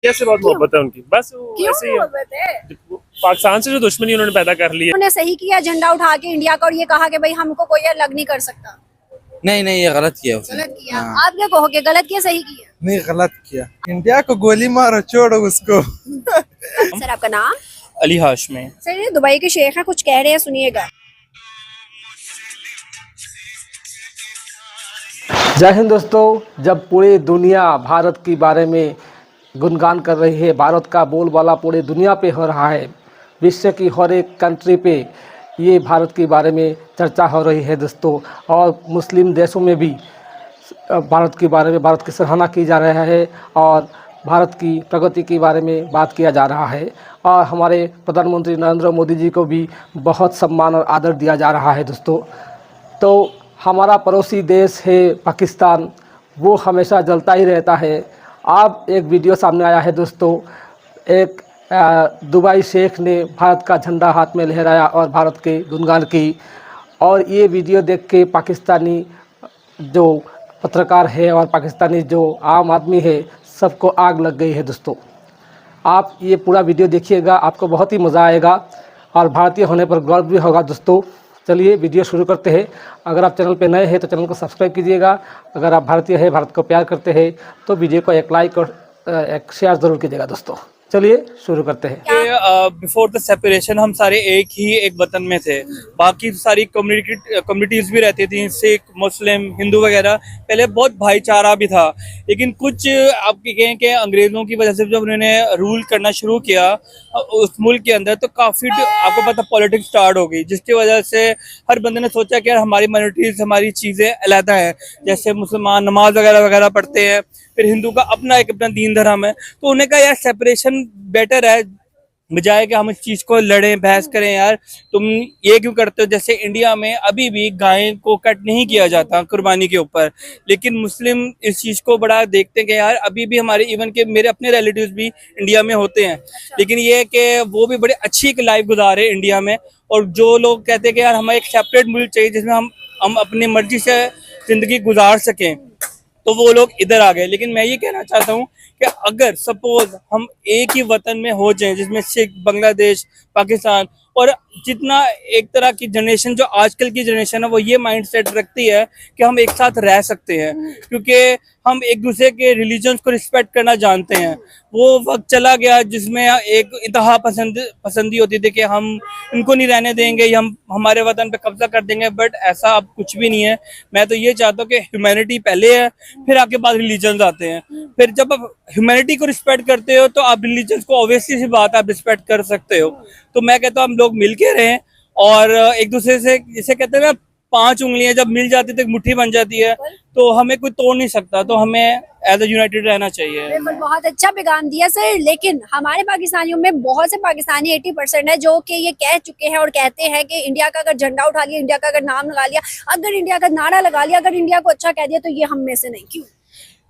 India से बहुत मोहब्बत है उनकी, बस क्यों ऐसे ही है। मोहब्बत है? पाकिस्तान से जो दुश्मनी उन्होंने पैदा कर ली है। उन्होंने सही किया झंडा उठा के इंडिया का और ये कहा कि भाई हमको कोई अलग नहीं कर सकता। नहीं नहीं, ये गलत किया उसने। गलत किया। हाँ। आप क्या कहोगे, गलत किया सही किया? नहीं, गलत किया। इंडिया को गोली मारो, छोड़ो उसको। सर आपका नाम? अली हाशमी। सर ये दुबई के शेख हैं, कुछ कह रहे हैं, सुनिएगा। जय हिंद दोस्तों, जब पूरी दुनिया भारत के बारे में गुणगान कर रही है, भारत का बोलबाला पूरी दुनिया पे हो रहा है, विश्व की हर एक कंट्री पे ये भारत के बारे में चर्चा हो रही है दोस्तों, और मुस्लिम देशों में भी भारत के बारे में, भारत की सराहना की जा रहा है और भारत की प्रगति के बारे में बात किया जा रहा है। और हमारे प्रधानमंत्री नरेंद्र मोदी जी को भी बहुत सम्मान और आदर दिया जा रहा है दोस्तों। तो हमारा पड़ोसी देश है पाकिस्तान, वो हमेशा जलता ही रहता है। अब एक वीडियो सामने आया है दोस्तों, एक दुबई शेख ने भारत का झंडा हाथ में लहराया और भारत के गुणगान की, और ये वीडियो देख के पाकिस्तानी जो पत्रकार है और पाकिस्तानी जो आम आदमी है, सबको आग लग गई है दोस्तों। आप ये पूरा वीडियो देखिएगा, आपको बहुत ही मज़ा आएगा और भारतीय होने पर गर्व भी होगा दोस्तों। चलिए वीडियो शुरू करते हैं। अगर आप चैनल पे नए हैं तो चैनल को सब्सक्राइब कीजिएगा। अगर आप भारतीय हैं, भारत को प्यार करते हैं, तो वीडियो को एक लाइक और एक शेयर ज़रूर कीजिएगा दोस्तों। चलिए शुरू करते हैं। बिफोर द सेपरेशन हम सारे एक वतन में थे। बाकी सारी कम्युनिटीज भी रहती थी, सिख, मुस्लिम, हिंदू वगैरह। पहले बहुत भाईचारा भी था, लेकिन कुछ आप कहें कि अंग्रेज़ों की वजह से जब उन्होंने रूल करना शुरू किया उस मुल्क के अंदर, तो काफ़ी आपको पता पॉलिटिक्स स्टार्ट हो गई, जिसकी वजह से हर बंदे ने सोचा कि यार हमारी माइनॉरिटीज़, हमारी चीज़ें अलहदा हैं। जैसे मुसलमान नमाज वगैरह वगैरह पढ़ते हैं, फिर हिंदू का अपना एक अपना दीन धर्म है, तो उन्हें कहा यार सेपरेशन बेटर है, बजाय कि हम इस चीज़ को लड़ें बहस करें। यार तुम ये क्यों करते हो? जैसे इंडिया में अभी भी गाय को कट नहीं किया जाता कुर्बानी के ऊपर, लेकिन मुस्लिम इस चीज़ को बड़ा देखते हैं कि यार अभी भी हमारे इवन के मेरे अपने रिलेटिव्स भी इंडिया में होते हैं, लेकिन ये है कि वो भी बड़े अच्छी एक लाइफ गुजारे इंडिया में। और जो लोग कहते हैं कि यार हमें एक सेपरेट मुल्क चाहिए जिसमें हम अपनी मर्जी से ज़िंदगी गुजार सकें, तो वो लोग इधर आ गए। लेकिन मैं ये कहना चाहता हूँ कि अगर सपोज हम एक ही वतन में हो जाएं, जिसमें सिख, बांग्लादेश, पाकिस्तान, और जितना एक तरह की जनरेशन जो आजकल की जनरेशन है वो ये माइंडसेट रखती है कि हम एक साथ रह सकते हैं, क्योंकि हम एक दूसरे के रिलीजन्स को रिस्पेक्ट करना जानते हैं। वो वक्त चला गया जिसमें एक इंतहा पसंदी होती थी कि हम इनको नहीं रहने देंगे या हम हमारे वतन पे कब्जा कर देंगे, बट ऐसा अब कुछ भी नहीं है। मैं तो ये चाहता हूँ कि ह्यूमैनिटी पहले है, फिर आपके पास रिलीजन्स आते हैं। फिर जब आप ह्यूमैनिटी को रिस्पेक्ट करते हो तो आप रिलीजन्स को ऑब्वियसली सी बात आप रिस्पेक्ट कर सकते हो। तो मैं कहता हूँ हम लोग मिल के रहें और एक दूसरे से, जिसे कहते हैं ना, 5 उंगलियां जब मिल जाती तो एक मुट्ठी बन जाती है, तो हमें कोई तोड़ नहीं सकता। तो हमें एज ए यूनाइटेड रहना चाहिए। बिल्कुल, बहुत अच्छा पैगाम दिया सर। लेकिन हमारे पाकिस्तानियों में बहुत से पाकिस्तानी 80% है जो कि ये कह चुके हैं और कहते हैं कि इंडिया का अगर झंडा उठा लिया, इंडिया का अगर नाम लगा लिया, अगर इंडिया का नारा लगा लिया, अगर इंडिया को अच्छा कह दिया, तो ये हम में से नहीं। क्यों?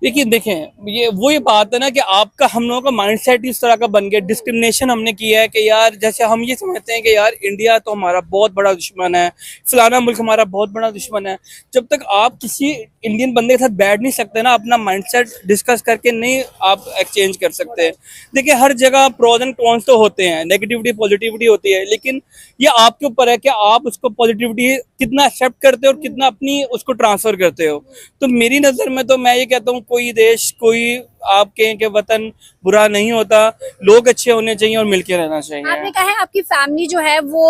देखिए देखें, ये बात है ना कि आपका, हम लोगों का माइंडसेट इस तरह का बन गया। डिस्क्रिमिनेशन हमने किया है कि यार जैसे हम ये समझते हैं कि यार इंडिया तो हमारा बहुत बड़ा दुश्मन है, फलाना मुल्क हमारा बहुत बड़ा दुश्मन है। जब तक आप किसी इंडियन बंदे के साथ बैठ नहीं सकते ना, अपना माइंडसेट डिस्कस करके नहीं आप एक्सचेंज कर सकते। देखिए हर जगह प्रोज एंड कॉन्स तो होते हैं, नेगेटिविटी पॉजिटिविटी होती है, लेकिन ये आपके ऊपर है कि आप उसको पॉजिटिविटी कितना एक्सेप्ट करते हो और कितना अपनी उसको ट्रांसफर करते हो। तो मेरी नज़र में तो मैं ये कहता हूँ कोई देश, कोई आप कहें कि वतन बुरा नहीं होता, लोग अच्छे होने चाहिए और मिलके रहना चाहिए। आपने कहा है आपकी फैमिली जो है वो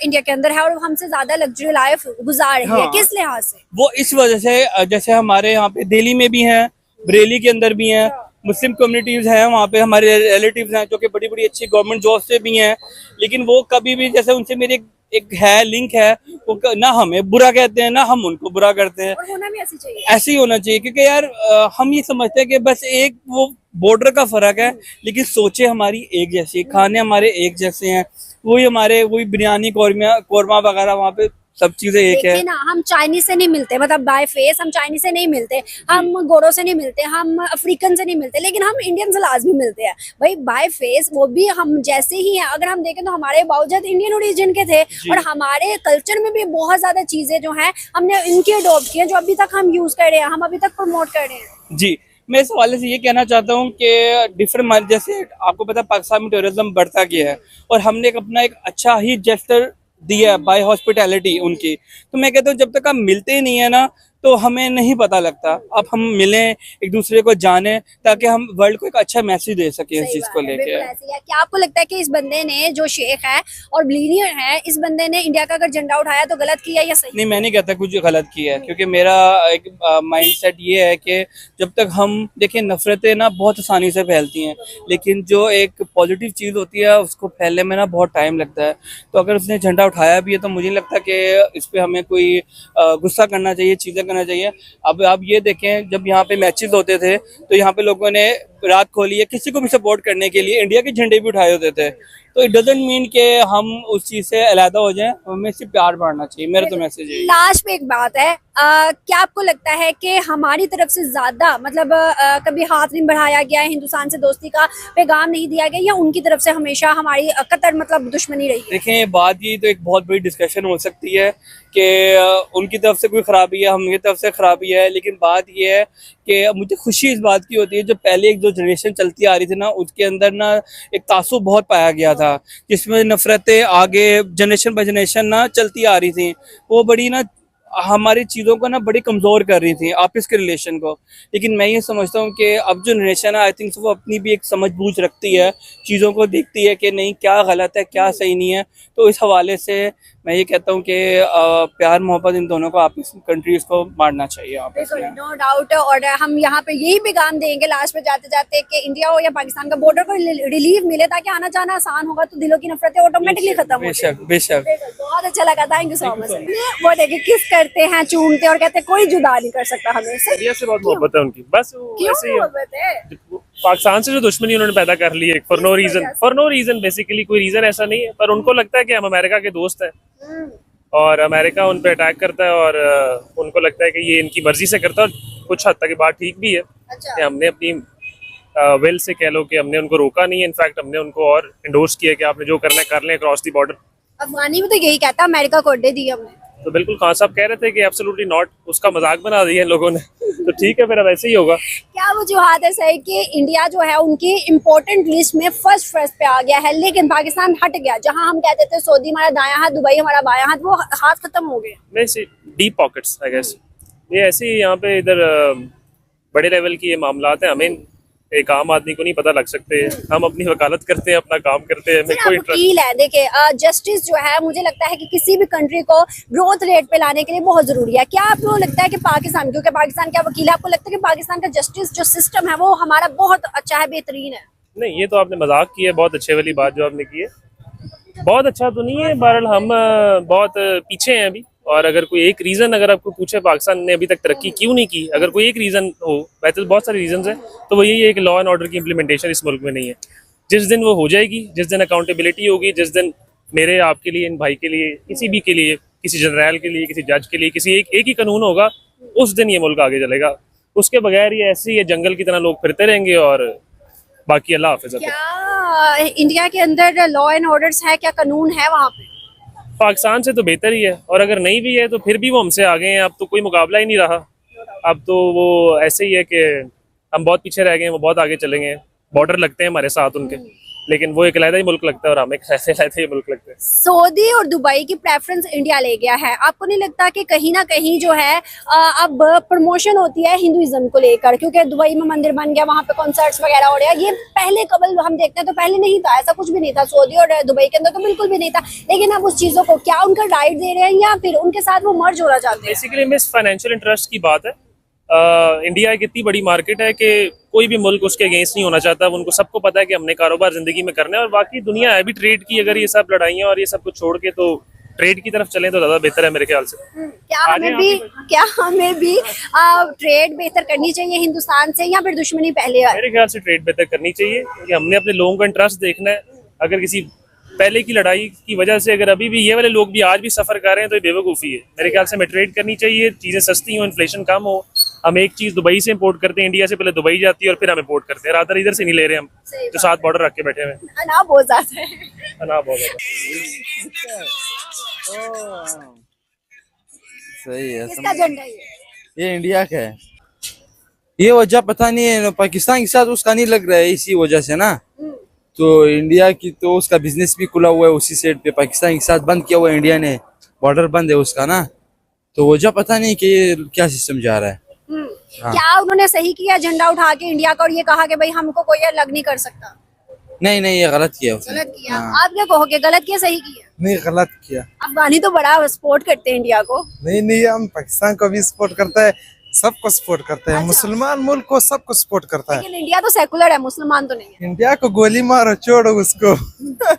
इंडिया के अंदर है और हमसे ज्यादा लग्जरी लाइफ गुजार रही है, किस लिहाज से? वो इस वजह से, जैसे हमारे यहाँ पे दिल्ली में भी हैं, बरेली के अंदर भी हैं, मुस्लिम कम्युनिटीज हैं, वहाँ पे हमारे रिलेटिव्स हैं जो कि बड़ी बड़ी अच्छी गवर्नमेंट जॉब से भी हैं, लेकिन वो कभी भी, जैसे उनसे मेरी एक है लिंक है, वो ना हमें बुरा कहते हैं ना हम उनको बुरा करते हैं। और होना भी ऐसी चाहिए, ऐसे ही होना चाहिए, क्योंकि यार हम ये समझते हैं कि बस एक वो बॉर्डर का फर्क है, लेकिन सोचे हमारी एक जैसी, खाने हमारे एक जैसे हैं। वही बिरयानी, कौरमा वगैरह, वहाँ पे सब चीजें एक है ना। हम चाइनीज से नहीं मिलते, मतलब बाय फेस हम चाइनीज से नहीं मिलते, हम गोरों से नहीं मिलते, हम अफ्रीकन से नहीं मिलते, लेकिन हम इंडियन से लाजमी मिलते हैं भाई बाय फेस। वो भी हम जैसे ही हैं। अगर हम देखें तो हमारे बावजूद इंडियन ओरिजिन के थे और हमारे कल्चर में भी बहुत ज्यादा चीजें जो हैं हमने इनकी अडॉप्ट की हैं, जो अभी तक हम यूज कर रहे हैं, हम अभी तक प्रमोट कर रहे हैं। जी। मैं इस हवाले से ये कहना चाहता हूँ कि डिफरेंट, जैसे आपको पता है पाकिस्तान में टेररिज्म बढ़ता गया है और हमने अपना एक अच्छा ही जेस्टर दिया है बाय हॉस्पिटैलिटी उनकी। तो मैं कहता हूँ जब तक हम मिलते ही नहीं है ना तो हमें नहीं पता लगता। अब हम मिलें, एक दूसरे को जानें, ताकि हम वर्ल्ड को एक अच्छा मैसेज दे सकें इस सही चीज़ बात को है, लेके। बिल्कुल ऐसे ही है। क्या आपको लगता है कि इस बंदे ने, जो शेख है और बिलियनियर है, इस बंदे ने इंडिया का अगर झंडा उठाया तो गलत किया या सही? नहीं, मैं नहीं कहता कुछ गलत किया है, क्योंकि मेरा एक माइंडसेट ये है कि जब तक हम देखिए, नफरतें ना बहुत आसानी से फैलती हैं, लेकिन जो एक पॉजिटिव चीज़ होती है उसको फैलने में ना बहुत टाइम लगता है। तो अगर उसने झंडा उठाया भी है तो मुझे नहीं लगता कि इस पे हमें कोई गुस्सा करना चाहिए, चीज़ें करना चाहिए। अब आप ये देखें, जब यहाँ पे मैचेस होते थे तो यहाँ पे लोगों ने रात खोली है किसी को भी सपोर्ट करने के लिए, इंडिया के झंडे भी उठाए होते थे। तो इट डजंट मीन कि हम उस चीज से अलहदा हो जाएं, हमें सिर्फ प्यार बढ़ना चाहिए। मेरा तो मैसेज है। लास्ट में एक बात है, क्या आपको लगता है कि हमारी तरफ से ज्यादा मतलब कभी हाथ नहीं बढ़ाया गया है, हिंदुस्तान से दोस्ती का पैगाम नहीं दिया गया, या उनकी तरफ से हमेशा हमारी कतर मतलब दुश्मनी रही है? देखें, बात ये तो एक बहुत बड़ी डिस्कशन हो सकती है कि उनकी तरफ से कोई खराबी है, हमारी तरफ से खराबी है, लेकिन बात ये है कि मुझे खुशी इस बात की होती है, जो पहले एक जो जनरेशन चलती आ रही थी ना, उसके अंदर ना एक तासुब बहुत पाया गया था, जिसमें नफरतें आगे जनरेशन बाय जनरेशन ना चलती आ रही थी। वो बड़ी ना हमारी चीज़ों को ना बड़ी कमज़ोर कर रही थी, आपस के रिलेशन को। लेकिन मैं ये समझता हूँ कि अब जो जनरेशन है, आई थिंक वो अपनी भी एक समझ बूझ रखती है, चीज़ों को देखती है कि नहीं क्या गलत है क्या सही नहीं है। तो इस हवाले से मैं ये कहता हूँ कि प्यार मोहब्बत इन दोनों को, आपस कंट्रीज़ को मारना चाहिए आपस में। No doubt. और हम यहाँ पे यही पैगाम देंगे लास्ट में जाते जाते कि इंडिया हो या पाकिस्तान का बॉर्डर पर रिलीफ मिले, ताकि आना जाना आसान होगा, तो दिलों की नफरतें ऑटोमेटिकली खत्म हो बेशक बेशक। बहुत अच्छा लगा, थैंक यू सो मच। वो देखिए किस करते हैं, चूमते और कहते हैं कोई जुदा नहीं कर सकता हमें से। इंडिया से बहुत मोहब्बत है उनकी, बस वो क्यों ऐसे ही है। मोहब्बत है? पाकिस्तान से जो दुश्मनी उन्होंने पैदा कर ली है for no reason, for no reason basically, कोई रीजन ऐसा नहीं है, पर उनको लगता है कि हम अमेरिका के दोस्त हैं और अमेरिका उन पे अटैक करता है, और उनको लगता है कि ये इनकी मर्जी से करता है। और कुछ हद तक ये बात ठीक भी है अच्छा। कि हमने अपनी विल से कह लो कि हमने उनको रोका नहीं है, इनफैक्ट हमने उनको और इंडोर्स किया कि आपने जो करना है कर लें क्रॉस दी बॉर्डर। अफगानी में तो यही कहता है, अमेरिका को अड्डे दिए हमने। तो बिल्कुल खान साहब कह रहे थे कि एब्सोल्युटली नॉट, उसका मजाक बना दिया है लोगों ने। तो ठीक है, फिर अब ऐसे ही होगा। क्या वजूहत है सही कि इंडिया जो है उनकी इम्पोर्टेंट लिस्ट में फर्स्ट पे आ गया है, लेकिन पाकिस्तान हट गया? जहां हम कहते थे सऊदी हमारा दायां हाथ, दुबई हमारा बायां हाथ, वो हाथ खत्म हो गए। नहीं, डीप पॉकेट्स आई गेस, ये ऐसे ही यहाँ पे इधर बड़े लेवल की ये मामलात हैं। हमें एक आम आदमी को नहीं पता लग सकते। हम अपनी वकालत करते हैं, अपना काम करते हैं, हमें कोई इंटरेस्ट। वकील है, देखिए जस्टिस जो है, मुझे लगता है कि किसी भी कंट्री को ग्रोथ रेट पे लाने के लिए बहुत जरूरी है। क्या आपको लगता है कि पाकिस्तान, क्योंकि पाकिस्तान का वकील है, आपको लगता है कि पाकिस्तान का जस्टिस जो सिस्टम है वो हमारा बहुत अच्छा है, बेहतरीन है? नहीं, ये तो आपने मजाक की है, बहुत अच्छे वाली बात जो आपने की है। बहुत अच्छा तो नहीं है, बहरहाल हम बहुत पीछे हैं अभी। और अगर कोई एक रीज़न अगर आपको पूछे पाकिस्तान ने अभी तक तरक्की क्यों नहीं की, अगर कोई एक रीज़न हो, वैसे तो बहुत सारे रीजंस हैं, तो वो यही है कि लॉ एंड ऑर्डर की इम्प्लीमेंटेशन इस मुल्क में नहीं है। जिस दिन वो हो जाएगी, जिस दिन अकाउंटेबिलिटी होगी, जिस दिन मेरे आपके लिए, इन भाई के लिए, किसी भी के लिए, किसी जनरल के लिए, किसी जज के लिए, किसी एक ही कानून होगा, उस दिन ये मुल्क आगे चलेगा। उसके बगैर ये ऐसे ही जंगल की तरह लोग फिरते रहेंगे और बाकी अल्लाह हाफिज़। क्या इंडिया के अंदर लॉ एंड ऑर्डर्स है, क्या कानून है वहाँ पे? पाकिस्तान से तो बेहतर ही है, और अगर नहीं भी है तो फिर भी वो हमसे आगे हैं। अब तो कोई मुकाबला ही नहीं रहा। अब तो वो ऐसे ही है कि हम बहुत पीछे रह गए हैं, वो बहुत आगे चले गए हैं। बॉर्डर लगते हैं हमारे साथ उनके, लेकिन वो एक अलग ही मुल्क लगता है और हमें ऐसे अलग ही मुल्क लगता है। सऊदी और दुबई की प्रेफरेंस इंडिया ले गया है। आपको नहीं लगता कि कहीं ना कहीं जो है अब प्रमोशन होती है हिंदुइज्म को लेकर, क्योंकि दुबई में मंदिर बन गया, वहाँ पे कॉन्सर्ट्स वगैरह हो रहे हैं। ये पहले कबल हम देखते हैं तो पहले नहीं था, ऐसा कुछ भी नहीं था। सऊदी और दुबई के अंदर तो बिल्कुल भी नहीं था, लेकिन अब उस चीजों को क्या उनका राइट दे रहे हैं या फिर उनके साथ वो मर्ज होना चाहते हैं? बेसिकली मिस फाइनेंशियल इंटरेस्ट की बात है। इंडिया एक इतनी बड़ी मार्केट है कि कोई भी मुल्क उसके अगेंस्ट नहीं होना चाहता। उनको सबको पता है कि हमने कारोबार जिंदगी में करना है, और बाकी दुनिया है भी ट्रेड की। अगर ये सब लड़ाइयाँ और ये सब कुछ छोड़ के तो ट्रेड की तरफ चलें तो ज्यादा बेहतर है मेरे ख्याल से। क्या हमें भी ट्रेड बेहतर करनी चाहिए हिंदुस्तान से, या फिर दुश्मनी पहले है? मेरे ख्याल से ट्रेड बेहतर करनी चाहिए, क्योंकि हमने अपने लोगों का इंटरेस्ट देखना है। अगर किसी पहले की लड़ाई की वजह से अगर अभी भी ये वाले लोग भी आज भी सफर कर रहे हैं तो ये बेवकूफ़ी है। मेरे ख्याल से हमें ट्रेड करनी चाहिए, चीज़ें सस्ती हो, इन्फ्लेशन कम हो। हम एक चीज़ दुबई से इंपोर्ट करते हैं, इंडिया से पहले दुबई जाती है और फिर हम इंपोर्ट करते हैं। रात इधर से नहीं ले रहे हम, जो साथ बॉर्डर रख के बैठे हुए हैं। अनाप बहुत ज्यादा है। अनाप बहुत ज्यादा। सही है। किसका झंडा ये? ये इंडिया का है। ये वजह पता नहीं है, पाकिस्तान के साथ उसका नहीं लग रहा है इसी वजह से ना। तो इंडिया की तो उसका बिजनेस भी खुला हुआ है उसी साइड पे, पाकिस्तान के साथ बंद किया हुआ है इंडिया ने, बॉर्डर बंद है उसका ना। तो वजह पता नहीं कि ये क्या सिस्टम जा रहा है। हाँ। क्या उन्होंने सही किया झंडा उठा के इंडिया का और ये कहा कि भाई हमको कोई अलग नहीं कर सकता? नहीं नहीं, ये गलत किया उसने। गलत किया। हाँ। आप क्या कहोगे, गलत किया सही किया? नहीं, गलत किया। अफगानी तो बड़ा सपोर्ट करते हैं इंडिया को। नहीं नहीं, हम पाकिस्तान को भी सपोर्ट करता है, सबको सपोर्ट करता है। अच्छा। मुसलमान मुल्क को सबको सपोर्ट करता है। लेकिन इंडिया तो सेकुलर है, मुसलमान तो नहीं है। इंडिया को गोली मारो, छोड़ो उसको। पता है,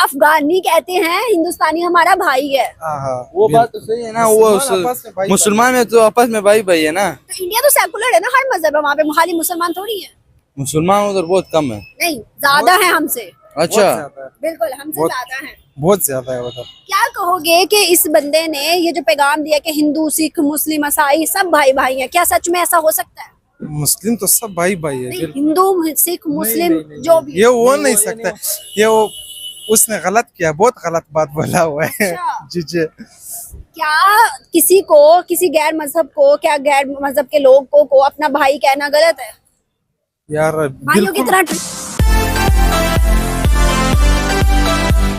अफगानी कहते हैं हिंदुस्तानी हमारा भाई है। हाँ, वो बात तो सही है ना। वो मुसलमान में तो आपस में भाई भाई है ना। तो इंडिया तो सेकुलर है ना, हर मजहब है वहाँ पे, खाली मुसलमान थोड़ी है। मुसलमान उधर बहुत कम है। नहीं, ज्यादा है हमसे। अच्छा, बिल्कुल हमसे ज्यादा है। बहुत ज्यादा है उधर। क्या कहोगे कि इस बंदे ने ये जो पैगाम दिया कि हिंदू सिख मुस्लिम ईसाई सब भाई भाई हैं, क्या सच में ऐसा हो सकता है? मुस्लिम तो सब भाई भाई है। नहीं, हिंदू सिख मुस्लिम जो भी ये वो नहीं सकता, ये वो उसने गलत किया, बहुत गलत बात बोला हुआ है। अच्छा। जी जी। क्या किसी को, किसी गैर मजहब को, क्या गैर मजहब के लोग को अपना भाई कहना गलत है? यार भाइयों की बिल्कुल तरह